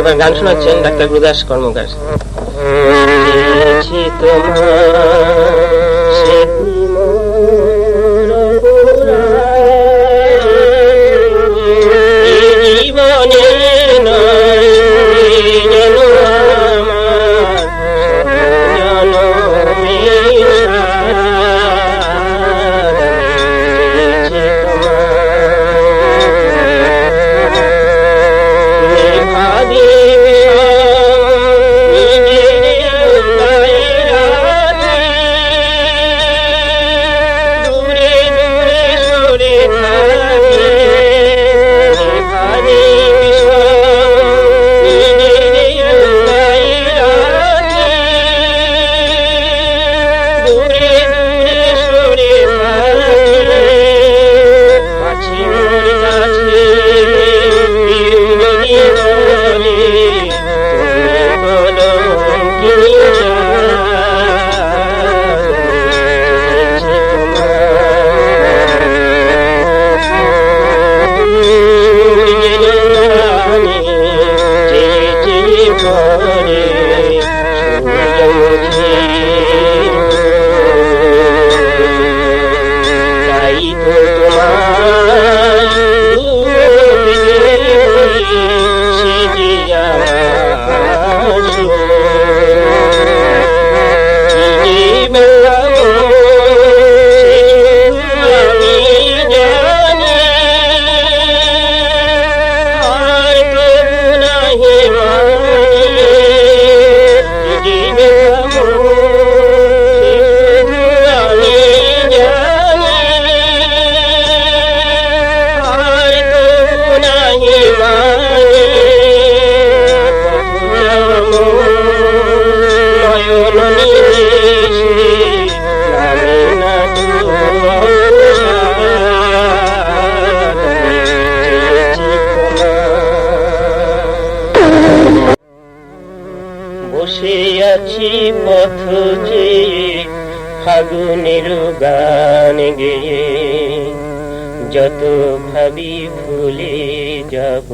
এবার গান শোনাচ্ছেন ডাক্তার গুরুদাস কর্মকার। পথ চেয়ে ফাগুনের গান গেয়ে যত ভাবি ভুলে যাব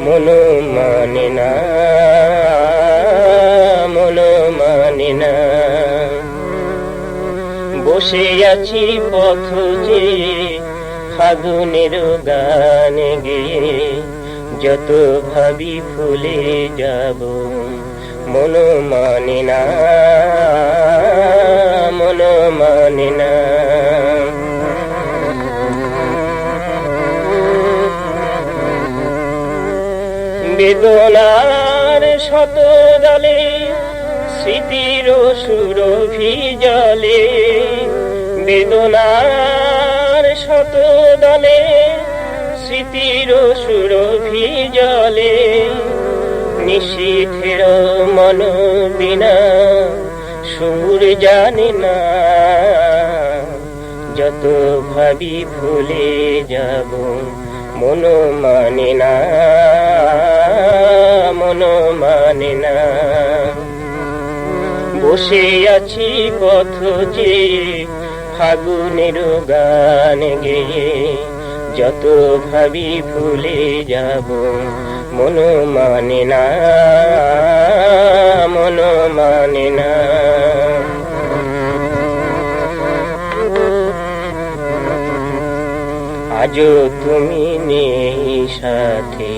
মন মানে না, মন মানে না। বসে আছি পথ চেয়ে ফাগুনের গান গেয়ে যত ভাবি ভুলে যাব মন মানে না, মন মানে না। বেদনার শত জলে স্মৃতির সুরভি জলে, বেদনার শত দলে স্মৃতির সুরভি জলে, নিশীথের মন বিনা সুর জানে না, যত ভাবি ভুলে যাব মন মানে না, মন মানে না। বসে আছি পথ চেয়ে ফাগুনের গান গেয়ে যত ভাবি ভুলে যাব মন মানে না, মন মানে না। আজও তুমি নেই সাথে,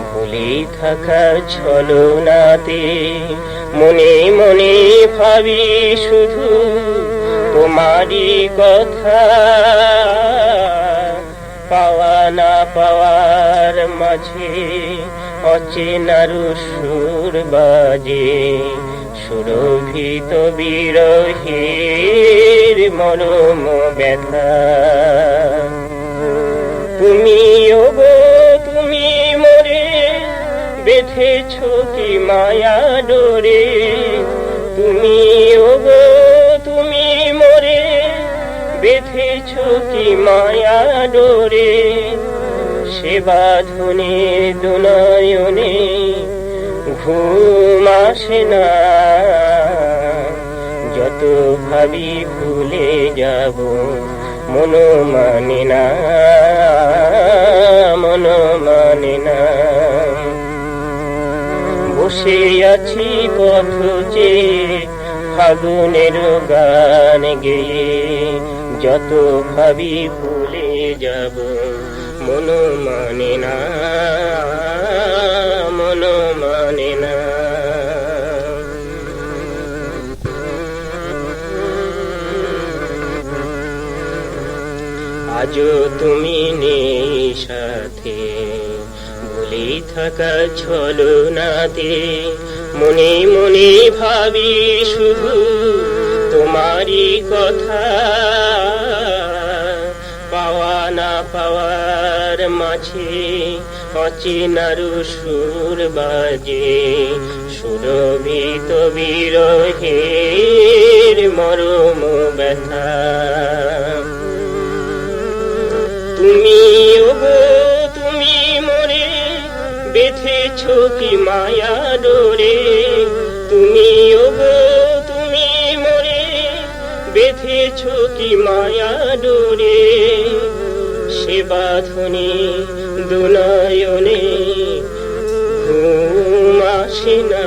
ভুলে থাকা ছলনাতে মনে মনে ভাবি শুধু তোমারই কথা। পাওয়া না পাওয়ার মাঝে অচেনার সুর বাজে, সুরভিত বিরহের মরম ব্যথা। তুমি ওগো তুমি মোরে বেঁধেছ কি মায়া ডোরে, তুমি ওগো তুমি মোরে বেঁধেছ কি মায়া ডোরে। সে বাঁধনে দুনয়নে ঘুম আসে না, যত ভাবি ভুলে যাব মন মানে না, মন মানে না। বসে আছি পথ চেয়ে ফাগুনের গান গেয়ে, যত ভাবি ভুলে যাব মন মানে না, মন মানে না। আজও তুমি নেই সাথে, ভুলে থাকা ছলনাতে মনে মনে ভাবি শুধু তোমারই কথা। পাওয়া না পাওয়ার মাঝে অচেনার সুর বাজে, সুরভিত বিরহের মরম ব্যথা। তুমি ওগো তুমি মোরে বেঁধেছ কি মায়া ডোরে, তুমি ওগো তুমি মোরে বেঁধেছ কি মায়া ডোরে। সে বাঁধনে দুনয়নে ঘুম আসে না,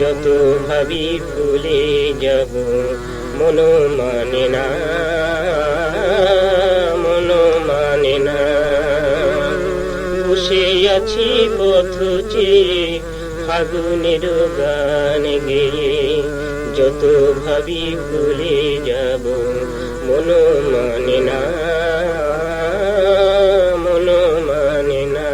যত ভাবি ভুলে যাব মন মানে না, মন মানে না। বসে আছি পথ চেয়ে ফাগুনের গান গেয়ে, যত ভাবি ভুলে যাব মন মানে না, মন মানে না।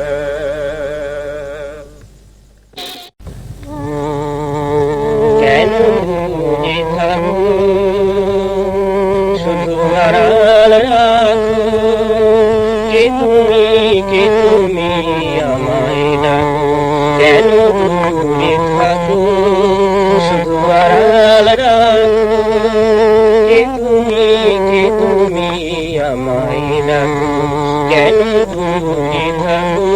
কেন বুঝে থাকো শুধু আড়াল রাখো, কে তুমি আমায় ডাকো। কেন দূরে থাকো শুধু আড়াল রাখো, কে তুমি আমায় ডাকো। কেন দূরে থাকো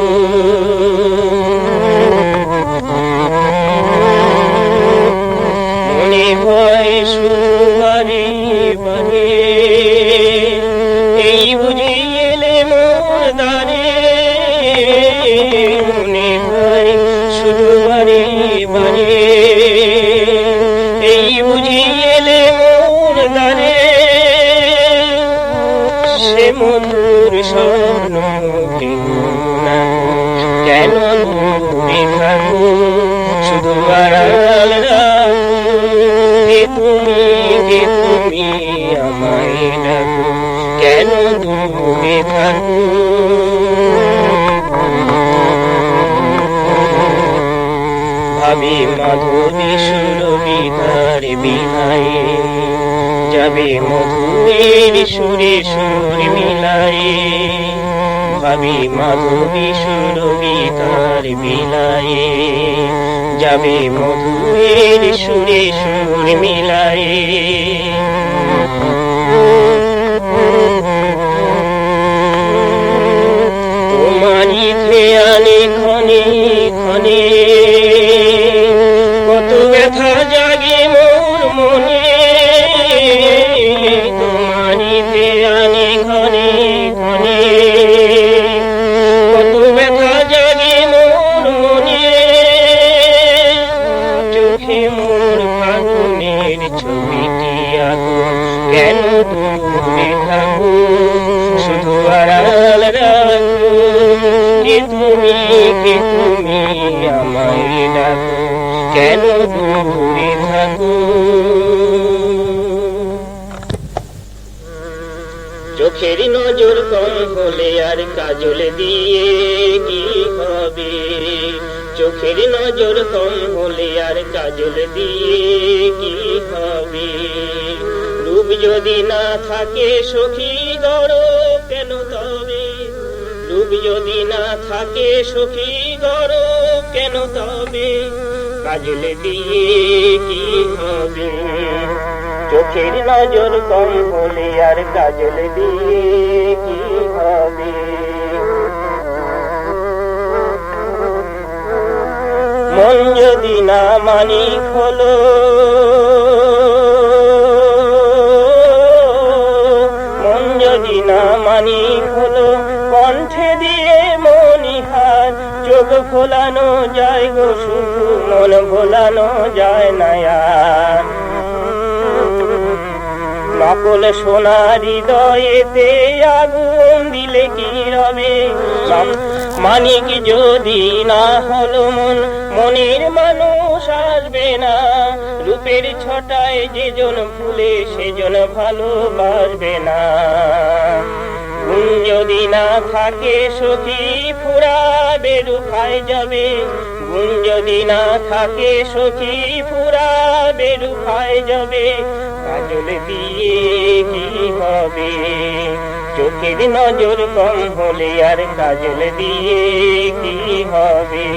মনে হয় শুধু বারে বারে, এই বুঝি এলে মোর দ্বারে। মনে হয় শুধু বারে বারে, এই বুঝি এলে মোর দ্বারে। সে মধুর স্বপ্ন না, কেন দূরে থাকো শুধু আড়াল রাখো, কে তুমি আমায় ডাকো। কেন দূরে থাকো ভাবি মাধবী সুরবিধার বিনায়ে, যাবে মধুয়ের সুরে সুর মিলায়ে। ভাবি মাধবী সুরবিধার বিলায়ে, যাবে মধুয়ের সুরে সুর মিলায়ে। তোমারই খেয়ালে ক্ষণে ক্ষণে কত ব্যথা জাগে মোর মনে। তোমারই খেয়ালে ক্ষণে ক্ষণে কত ব্যথা জাগে মোর মনে। চোখে মোর ফাগুনের ছবিটি আঁকো, কেন দূরে থাকো শুধু আড়াল রাখো, কে তুমি আমায় ডাকো। কেন দূরে থাকো চোখের নজর কম হলে আর কাজল দিয়ে কি হবে। চোখের নজর কম হলে আর কাজল দিয়ে কি হবে। রূপ যদি না থাকে সখী গরব কেন তবে। রূপ যদি না থাকে সখী গরব কেন তবে। কাজল দিয়ে কি হবে। চোখের নজর কম হলে আর কাজল দিয়ে কি হবে। মন যদি না মানিক হলো, মন যদি না মানিক হলো, কণ্ঠে দিয়ে মনিহার চোখ ভোলানো যায় গো শুধু, মন ভোলানো যায় না আর। নকল সোনার হৃদয়েতে আগুন দিলে কি রবে, মানিক যদি না হলো মনের মানুষ আসবে না। রূপের ছটায় যেজন ভুলে সেজন ভালোবাসবে না। গুণ যদি না থাকে সখী ফুরাবে রুখায় যাবে, গুণ যদি না থাকে সখী ফুরাবে রুখায় যাবে। কাজল দিয়ে কি হবে, চোখের নজর কম হলে আর কাজল দিয়ে কি হবে।